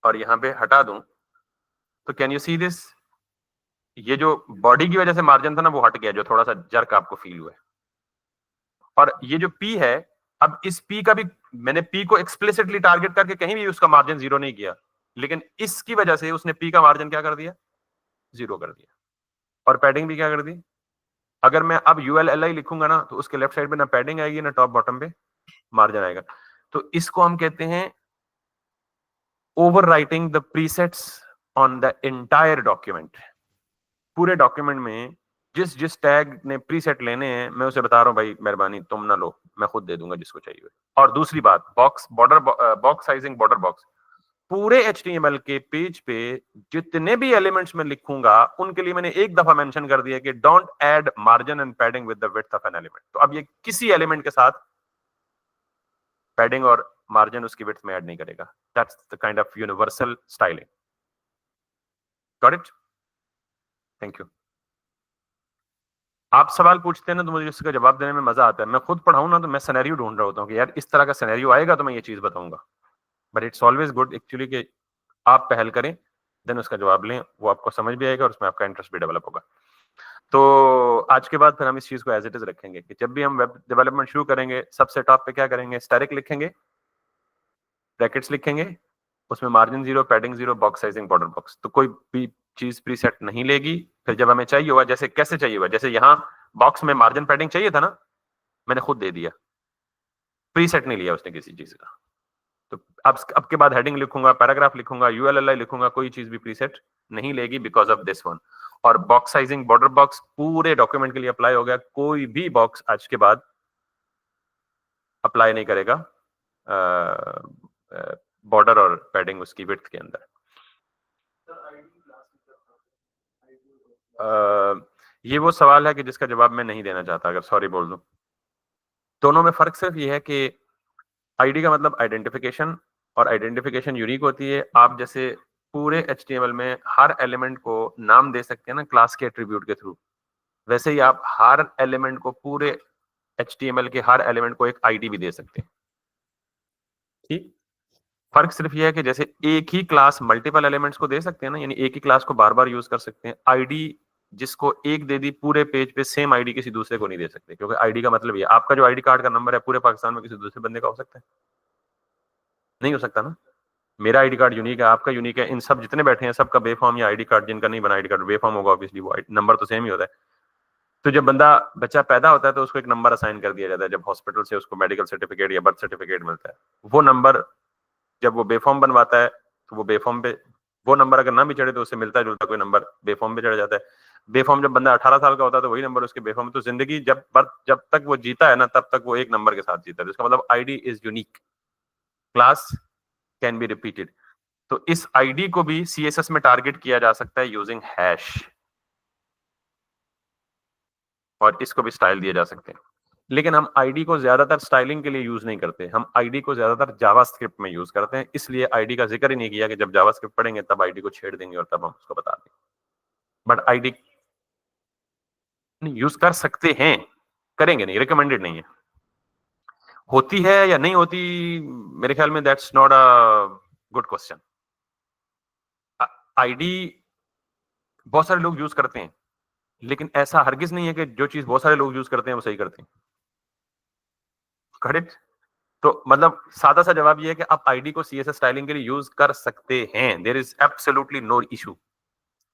और यहां पे हटा दूं, तो कैन यू सी दिस, ये जो बॉडी की वजह से मार्जिन था ना वो हट गया, जो थोड़ा सा जर्क आपको फील हुआ है। और ये जो P है, अब इस P का भी मैंने P को एक्सप्लिसिटली टारगेट करके कहीं भी उसका मार्जिन 0 नहीं किया, लेकिन इसकी वजह से उसने P का मार्जिन क्या कर दिया, 0 कर दिया। और पैडिंग भी क्या कर दी, अगर मैं अब ULLI लिखूंगा ना तो उसके लेफ्ट साइड पे ना पैडिंग आएगी ना टॉप बॉटम पे मार्जिन आएगा। तो इसको हम कहते हैं overwriting the presets on the entire document. पूरे डॉक्यूमेंट में जिस जिस टैग ने प्रीसेट लेने हैं मैं उसे बता रहा हूं भाई मेहरबानी तुम ना लो, मैं खुद दे दूंगा जिसको चाहिए। और दूसरी बात, box border box sizing border box, पूरे एचटीएमएल के पेज पे जितने भी एलिमेंट्स में लिखूंगा उनके लिए मैंने एक दफा मेंशन कर दिया कि don't add margin and padding with the width of an element. तो अब ये किसी एलिमेंट के साथ पैडिंग और मार्जिन उसकी विड्थ में ऐड नहीं करेगा। That's the kind of universal styling. Got it, thank you. आप सवाल पूछते हैं ना तो मुझे इसका जवाब देने में मजा आता है। मैं खुद पढ़ाऊं ना तो मैं सिनेरियो ढूंढ रहा होता हूँ कि यार इस तरह का सिनेरियो आएगा तो मैं ये चीज बताऊंगा। But it's always good actually कि आप पहल करें, देन उसका जवाब लें, वो आपको समझ भी आएगा और उसमें आपका इंटरेस्ट भी डेवलप होगा। तो आज के बाद फिर हम इस चीज को एज इट इज रखेंगे कि जब भी हम वेब डेवलपमेंट शुरू करेंगे सबसे टॉप पे क्या करेंगे, स्टैटिक लिखेंगे, ब्रैकेट्स लिखेंगे, उसमें margin 0, padding 0, box sizing border box. तो कोई भी चीज प्रीसेट नहीं लेगी। फिर जब हमें चाहिए हुआ, जैसे कैसे चाहिए हुआ, जैसे यहाँ बॉक्स में मार्जिन पैडिंग चाहिए था ना, मैंने खुद दे दिया, प्रीसेट नहीं लिया उसने किसी चीज का। तो अब के बाद हेडिंग लिखूंगा, पैराग्राफ लिखूंगा, यूएलएलआई लिखूंगा, कोई चीज भी प्रीसेट नहीं लेगी बिकॉज ऑफ दिस वन। और बॉक्स साइजिंग बॉर्डर बॉक्स पूरे डॉक्यूमेंट के लिए अप्लाई हो गया, कोई भी बॉक्स आज के बाद अप्लाई नहीं करेगा बॉर्डर और पैडिंग उसकी विड्थ के अंदर। ये वो सवाल है कि जिसका जवाब मैं नहीं देना चाहता, अगर सॉरी बोल दूं। दोनों में फर्क सिर्फ ये है कि आईडी का मतलब आइडेंटिफिकेशन, और आइडेंटिफिकेशन यूनिक होती है। आप जैसे पूरे एचटीएमएल में हर एलिमेंट को नाम दे सकते हैं ना क्लास के एट्रीब्यूट के थ्रू, वैसे ही आप हर एलिमेंट को, पूरे एचटीएमएल के हर एलिमेंट को एक आईडी भी दे सकते हैं। ठीक, फर्क सिर्फ ये है कि जैसे एक ही क्लास मल्टीपल एलिमेंट्स को दे सकते हैं ना, यानी एक ही क्लास को बार बार यूज कर सकते हैं, आईडी जिसको एक दे दी पूरे पेज पे सेम आईडी किसी दूसरे को नहीं दे सकते, क्योंकि आईडी का मतलब ये आपका जो आईडी कार्ड का नंबर है पूरे पाकिस्तान में किसी दूसरे बंदे का हो सकता है? नहीं हो सकता ना। मेरा आईडी कार्ड यूनिक है, आपका यूनिक है, इन सब जितने बैठे हैं सबका बेफॉर्म या आईडी कार्ड, जिनका नहीं बना आईडी कार्ड बेफॉर्म होगा, ऑब्वियसली वो नंबर तो सेम ही होता है। तो जब बच्चा पैदा होता है तो उसको एक नंबर असाइन कर दिया जाता है, जब हॉस्पिटल से उसको मेडिकल सर्टिफिकेट या बर्थ सर्टिफिकेट मिलता है, वो नंबर जब वो बेफॉर्म बनवाता है तो वो बेफॉर्म पे वो नंबर अगर ना भी चढ़े तो उससे मिलता जुलता कोई नंबर बेफॉर्म पे चढ़ जाता है। बेफॉर्म जब बंदा 18 साल का होता है तो वही नंबर उसके बेफॉर्म, तो जिंदगी जब तक वो जीता है ना तब तक वो एक नंबर के साथ जीता है। इसका मतलब ID is unique, class can be repeated. तो इस आईडी को भी सीएसएस में टारगेट किया जा सकता है यूजिंग हैश, और इसको भी स्टाइल दिए जा सकते हैं। लेकिन हम आईडी को ज्यादातर स्टाइलिंग के लिए यूज नहीं करते, हम आईडी को ज्यादातर जावास्क्रिप्ट में यूज करते हैं, इसलिए आईडी का जिक्र ही नहीं किया कि जब जावास्क्रिप्ट पढ़ेंगे तब आईडी को छेड़ देंगे और तब हम उसको बता देंगे। बट आईडी यूज कर सकते हैं, करेंगे नहीं, रिकमेंडेड नहीं है। होती है या नहीं होती, मेरे ख्याल में that's not a good question. ID बहुत सारे लोग यूज करते हैं, लेकिन ऐसा हरगिज नहीं है कि जो चीज बहुत सारे लोग यूज करते हैं वो सही करते हैं। करेक्ट। तो मतलब सादा सा जवाब ये है कि आप आईडी को सीएसएस स्टाइलिंग के लिए यूज कर सकते हैं, there is absolutely no issue,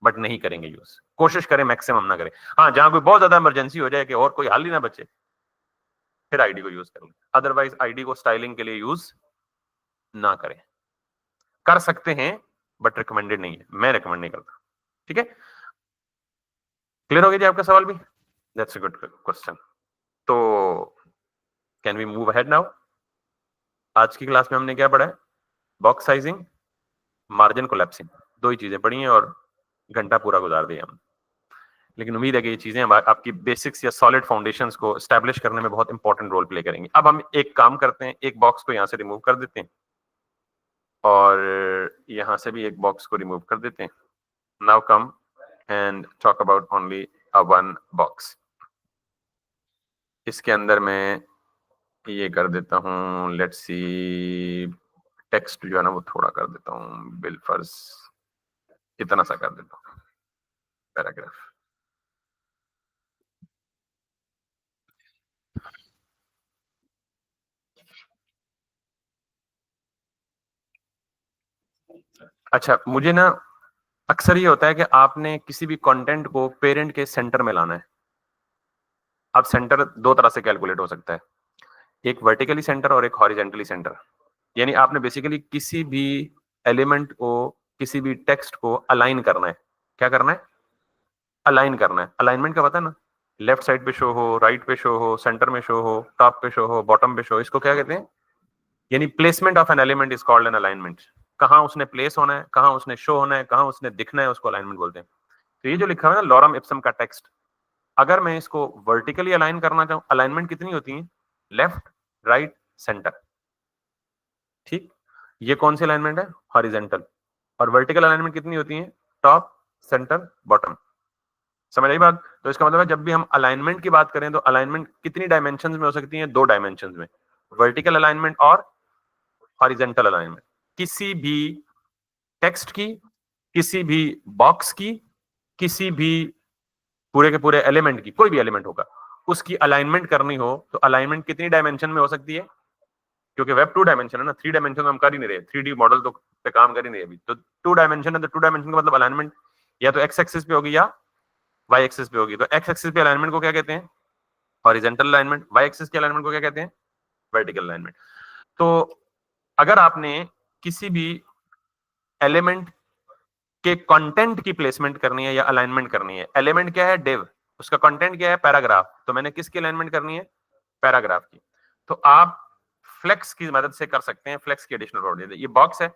but नहीं करेंगे यूज। कोशिश करें मैक्सिमम ना करें। हाँ, जहां कोई बहुत ज्यादा इमरजेंसी हो जाए कि और कोई हाल ही ना बचे, फिर आईडी को यूज करें, अदरवाइज आईडी को स्टाइलिंग के लिए यूज ना करें। कर सकते हैं बट रिकमेंडेड नहीं है, मैं रिकमेंड नहीं करता। ठीक है, क्लियर हो गया जी आपका सवाल भी? That's a good question. तो can we move ahead now? आज की क्लास में हमने क्या पढ़ा है? बॉक्स साइजिंग, मार्जिन कोलैप्सिंग, दो ही चीजें पढ़ी हैं और घंटा पूरा गुजार दिया हम। लेकिन उम्मीद है कि ये चीजें आपकी बेसिक्स या सॉलिड फाउंडेशंस को एस्टैब्लिश करने में बहुत इंपॉर्टेंट रोल प्ले करेंगी। अब हम एक काम करते हैं, एक बॉक्स को यहाँ से रिमूव कर देते हैं और यहाँ से भी एक बॉक्स को रिमूव कर देते हैं। Now come and talk about only a one box. इसके अंदर मैं ये कर देता हूँ, लेट्स सी, टेक्स्ट जो है ना वो थोड़ा कर देता हूँ, बिल फर्ज इतना सा कर देता हूँ, पैराग्राफ। अच्छा, मुझे ना अक्सर ये होता है कि आपने किसी भी कंटेंट को पेरेंट के सेंटर में लाना है। अब सेंटर दो तरह से कैलकुलेट हो सकता है, एक वर्टिकली सेंटर और एक हॉरिजेंटली सेंटर। यानी आपने बेसिकली किसी भी एलिमेंट को, किसी भी टेक्स्ट को अलाइन करना है। क्या करना है? अलाइन करना है। अलाइनमेंट का पता है ना? लेफ्ट साइड पे शो हो, राइट पे शो हो, सेंटर में शो हो, टॉप पे शो हो, बॉटम पे शो हो, इसको क्या कहते हैं? यानी placement of an element is called an alignment. कहाँ उसने प्लेस होना है, कहाँ उसने शो होना है, कहाँ उसने दिखना है, उसको अलाइनमेंट बोलते हैं। तो ये जो लिखा हुआ है ना लॉरम इप्सम का टेक्स्ट, अगर मैं इसको वर्टिकली अलाइन करना चाहूं, अलाइनमेंट कितनी होती है? Left, right, centre. ठीक, ये कौन सी अलाइनमेंट है? हॉरिजेंटल। और वर्टिकल अलाइनमेंट कितनी होती है? Top, centre, bottom. समझ आई बात? तो इसका मतलब है जब भी हम अलाइनमेंट की बात करें तो अलाइनमेंट कितनी डायमेंशंस में हो सकती है? दो डायमेंशंस में, वर्टिकल अलाइनमेंट और हॉरिजेंटल अलाइनमेंट। किसी भी टेक्स्ट की, किसी भी बॉक्स की, किसी भी पूरे के पूरे एलिमेंट की, कोई भी एलिमेंट होगा, उसकी अलाइनमेंट करनी हो तो अलाइनमेंट कितनी डायमेंशन में हो सकती है? क्योंकि वेब 2 डायमेंशन है ना, 3 डायमेंशन हम कर ही नहीं रहे, 3D मॉडल तो पे काम कर ही नहीं रहे अभी, तो 2 डायमेंशन है, तो 2 डायमेंशन का मतलब अलाइनमेंट या तो एक्स एक्सिस पे होगी या वाई एक्सिस पे होगी। तो एक्स एक्सिस पे अलाइनमेंट को क्या कहते हैं? Horizontal alignment. वाई एक्सिस के अलाइनमेंट को क्या कहते हैं? Vertical alignment. तो अगर आपने किसी भी एलिमेंट के कंटेंट की प्लेसमेंट करनी है या अलाइनमेंट करनी है, एलिमेंट क्या है? डिव, उसका कंटेंट क्या है? पैराग्राफ। तो मैंने किसकी अलाइनमेंट करनी है? पैराग्राफ की। तो आप फ्लेक्स की मदद से कर सकते हैं, फ्लेक्स की एडिशनल प्रॉपर्टी। ये बॉक्स है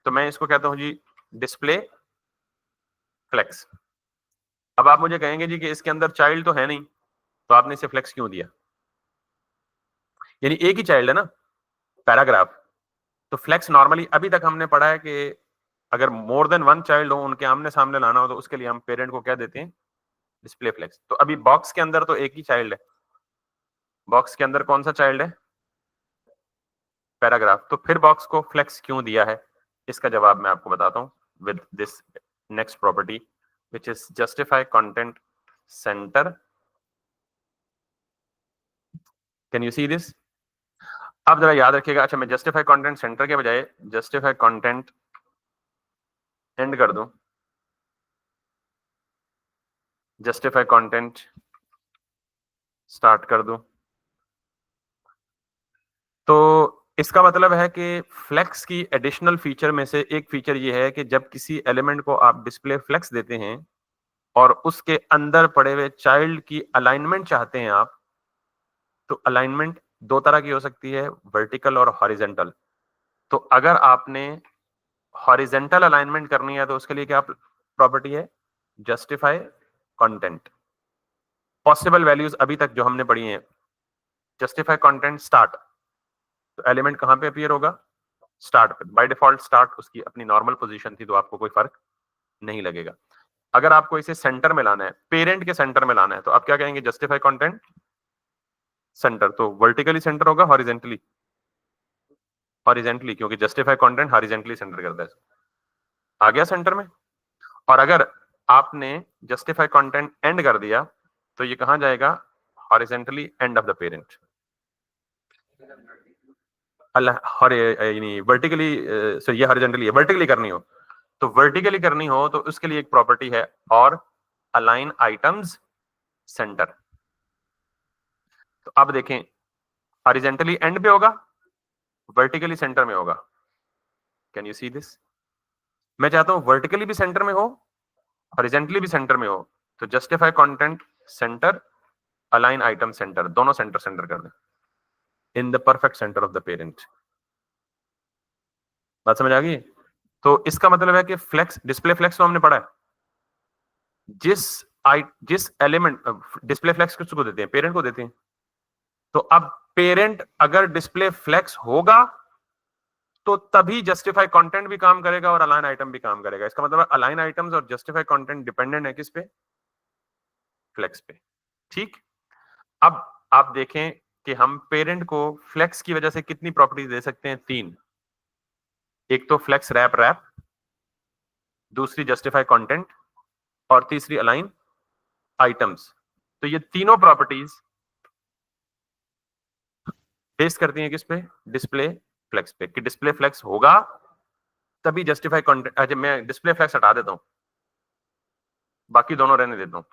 तो मैं इसको कहता हूं जी डिस्प्ले फ्लेक्स। अब आप मुझे कहेंगे जी कि इसके अंदर चाइल्ड तो है नहीं, तो आपने इसे फ्लेक्स क्यों दिया? यानी एक ही चाइल्ड है ना, पैराग्राफ। तो फ्लेक्स नॉर्मली अभी तक हमने पढ़ा है कि अगर मोर देन वन चाइल्ड हो, उनके आमने सामने लाना हो, तो उसके लिए हम पेरेंट को क्या देते हैं? Display flex. तो अभी बॉक्स के अंदर तो एक ही चाइल्ड है, बॉक्स के अंदर कौन सा चाइल्ड है? पैराग्राफ। तो फिर बॉक्स को फ्लेक्स क्यों दिया है? इसका जवाब मैं आपको बताता हूं with this next property, which is justify content center. Can you see this? अब जरा याद रखिएगा, अच्छा मैं जस्टिफाई कंटेंट सेंटर के बजाय जस्टिफाई कंटेंट एंड कर दूं, जस्टिफाई कंटेंट स्टार्ट कर दूं, तो इसका मतलब है कि फ्लेक्स की एडिशनल फीचर में से एक फीचर ये है कि जब किसी एलिमेंट को आप डिस्प्ले फ्लेक्स देते हैं और उसके अंदर पड़े हुए चाइल्ड की अलाइनमेंट चाहते हैं आप, तो अलाइनमेंट दो तरह की हो सकती है, वर्टिकल और हॉरिजेंटल। तो अगर आपने हॉरिजेंटल अलाइनमेंट करनी है तो उसके लिए क्या प्रॉपर्टी है? Justify content. पॉसिबल वैल्यूज अभी तक जो हमने पढ़ी हैं, जस्टिफाई कंटेंट स्टार्ट, तो एलिमेंट कहां पे अपीयर होगा? स्टार्ट पे। बाय डिफॉल्ट स्टार्ट उसकी अपनी नॉर्मल पोजीशन थी, तो आपको कोई फर्क नहीं लगेगा। अगर आपको इसे सेंटर में लाना है, पेरेंट के सेंटर में लाना है, तो आप क्या कहेंगे? Justify content centre. तो वर्टिकली सेंटर होगा, हॉरिजेंटली? हॉरिजेंटली, क्योंकि जस्टिफाई कंटेंट हॉरिजेंटली सेंटर करता है। आ गया सेंटर में। और अगर आपने जस्टिफाई कंटेंट एंड कर दिया तो ये कहां जाएगा? Horizontally end of the parent. Vertically, ये हॉरिजेंटली है, वर्टिकली करनी हो तो वर्टिकली करनी हो तो उसके लिए एक प्रॉपर्टी है, और अलाइन आइटम्स सेंटर। तो अब देखें, हॉरिजेंटली एंड पे होगा, वर्टिकली सेंटर में होगा। Can you see this? मैं चाहता हूं वर्टिकली भी सेंटर में हो, हॉरिजेंटली भी सेंटर में हो, तो justify content centre, align item centre, दोनों सेंटर सेंटर कर दें in the perfect centre of the parent. बात समझ आ गई? तो इसका मतलब है कि फ्लेक्स, डिस्प्ले फ्लेक्स तो हमने पढ़ा है। जिस एलिमेंट, डिस्प्ले फ्लेक्स किसको देते हैं? पेरेंट को देते हैं। तो अब पेरेंट अगर डिस्प्ले फ्लेक्स होगा तो तभी जस्टिफाई कंटेंट भी काम करेगा और अलाइन आइटम भी काम करेगा। इसका मतलब अलाइन आइटम्स और जस्टिफाई कंटेंट डिपेंडेंट है किस पे? फ्लेक्स पे। ठीक। अब आप देखें कि हम पेरेंट को फ्लेक्स की वजह से कितनी प्रॉपर्टीज दे सकते हैं? 3। एक तो फ्लेक्स रैप रैप, दूसरी जस्टिफाई कंटेंट, और तीसरी अलाइन आइटम्स। तो ये तीनों प्रॉपर्टीज बेस करती हैं किस पे? डिस्प्ले फ्लेक्स पे। कि डिस्प्ले फ्लेक्स होगा तभी जस्टिफाई कंटेंट। अच्छा मैं डिस्प्ले फ्लेक्स हटा देता हूं, बाकी दोनों रहने देता हूं,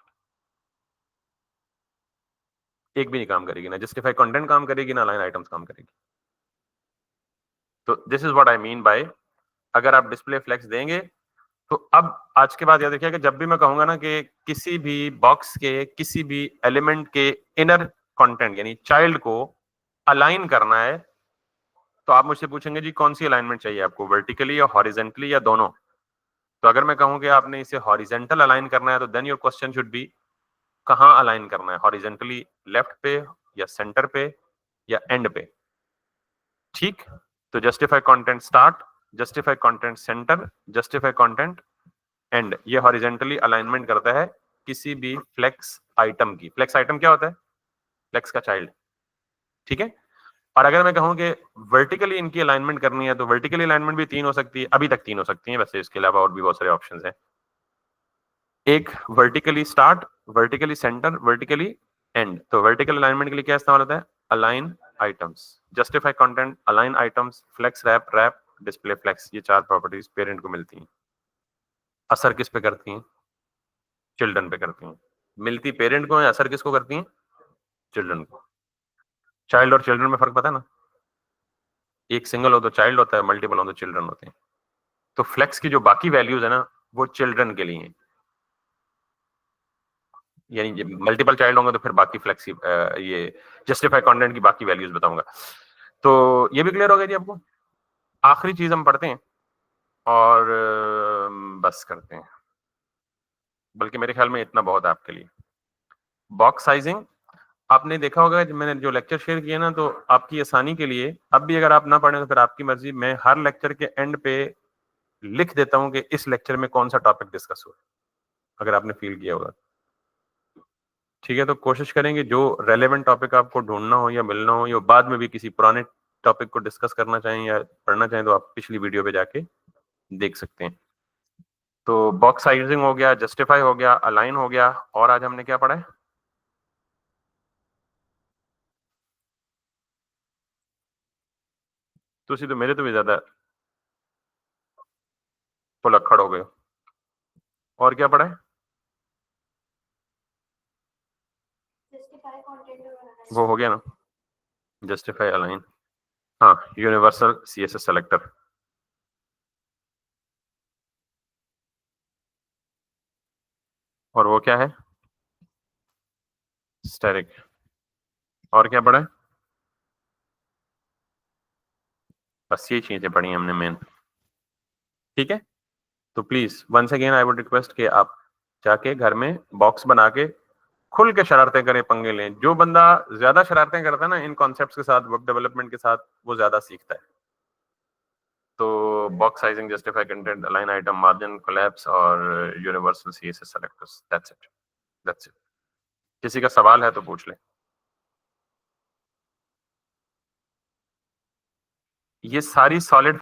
एक भी नहीं काम करेगी, ना जस्टिफाई कंटेंट काम करेगी, ना अलाइन आइटम्स काम करेगी। तो this is what I mean by, अगर आप डिस्प्ले फ्लेक्स देंगे तो अब आज के बाद याद रखिएगा, जब भी मैं कहूंगा ना कि किसी भी बॉक्स के किसी भी एलिमेंट के इनर कंटेंट यानी चाइल्ड को अलाइन करना है, तो आप मुझसे पूछेंगे जी कौन सी अलाइनमेंट चाहिए आपको, वर्टिकली या हॉरिजेंटली या दोनों? तो अगर मैं कहूं कि आपने इसे हॉरिजेंटल अलाइन करना है, तो then your question should be कहां अलाइन करना है? हॉरिजेंटली लेफ्ट पे या सेंटर पे या एंड पे? ठीक। तो justify content start, justify content centre, justify content and, ये हॉरिजेंटली अलाइनमेंट करता है किसी भी फ्लेक्स आइटम की। फ्लेक्स आइटम क्या होता है? फ्लेक्स का चाइल्ड। ठीक है। और अगर मैं कहूं कि वर्टिकली इनकी अलाइनमेंट करनी है, तो वर्टिकली अलाइनमेंट भी 3 हो सकती है, अभी तक 3 हो सकती है, वैसे इसके अलावा और भी बहुत सारे ऑप्शन हैं। एक vertically start, vertically center, vertically end. तो वर्टिकल अलाइनमेंट के लिए क्या इस्तेमाल होता है? Align items, justify content, align items, flex wrap wrap, display flex. ये 4 प्रॉपर्टीज पेरेंट को मिलती हैं। असर किस पे करती हैं? चिल्ड्रन पे करती हैं। मिलती पेरेंट को है, असर किसको करती हैं? चिल्ड्रन को। चाइल्ड और चिल्ड्रन में फर्क पता है ना? एक सिंगल हो तो चाइल्ड होता है, मल्टीपल हो तो चिल्ड्रन होते हैं। तो फ्लेक्स की जो बाकी वैल्यूज है ना, वो चिल्ड्रन के लिए हैं। यानी मल्टीपल चाइल्ड होंगे तो फिर बाकी फ्लेक्स ये जस्टिफाई कंटेंट की बाकी वैल्यूज बताऊंगा। तो ये भी क्लियर हो गया जी आपको? आखिरी चीज हम पढ़ते हैं और बस करते हैं, बल्कि मेरे ख्याल में इतना बहुत है आपके लिए। बॉक्स साइजिंग आपने देखा होगा, जब मैंने जो लेक्चर शेयर किया ना, तो आपकी आसानी के लिए अब भी अगर आप ना पढ़ें तो फिर आपकी मर्जी, मैं हर लेक्चर के एंड पे लिख देता हूं कि इस लेक्चर में कौन सा टॉपिक डिस्कस हुआ, अगर आपने फील किया होगा। ठीक है। तो कोशिश करेंगे जो रेलेवेंट टॉपिक आपको ढूंढना हो या मिलना हो, या बाद में भी किसी पुराने टॉपिक को डिस्कस करना चाहें या पढ़ना चाहें, तो आप पिछली वीडियो पे जाके देख सकते हैं। तो बॉक्स साइजिंग हो गया, जस्टिफाई हो गया, अलाइन हो गया, और आज हमने क्या पढ़ा है? तुसी तो मेरे तो भी ज्यादा भुलक्कड़ हो गए। और क्या पढ़ा है? वो हो गया ना, जस्टिफाई, अलाइन। हाँ, यूनिवर्सल सीएसएस सेलेक्टर। और वो क्या है? स्टैटिक। और क्या पढ़ा है? बस ये चीजें पढ़ी हमने मेन। ठीक है, तो please once again I would request कि आप जाके घर में बॉक्स बना के खुल के शरारतें करें, पंगे लें। जो बंदा ज्यादा शरारतें करता है ना इन कॉन्सेप्ट्स के साथ, वेब डेवलपमेंट के साथ, वो ज्यादा सीखता है। तो box sizing, justify content, align item, margin, collapse और universal CSS selectors, that's it, that's it. किसी का सवाल है तो पूछ ले। ये सारी सॉलिड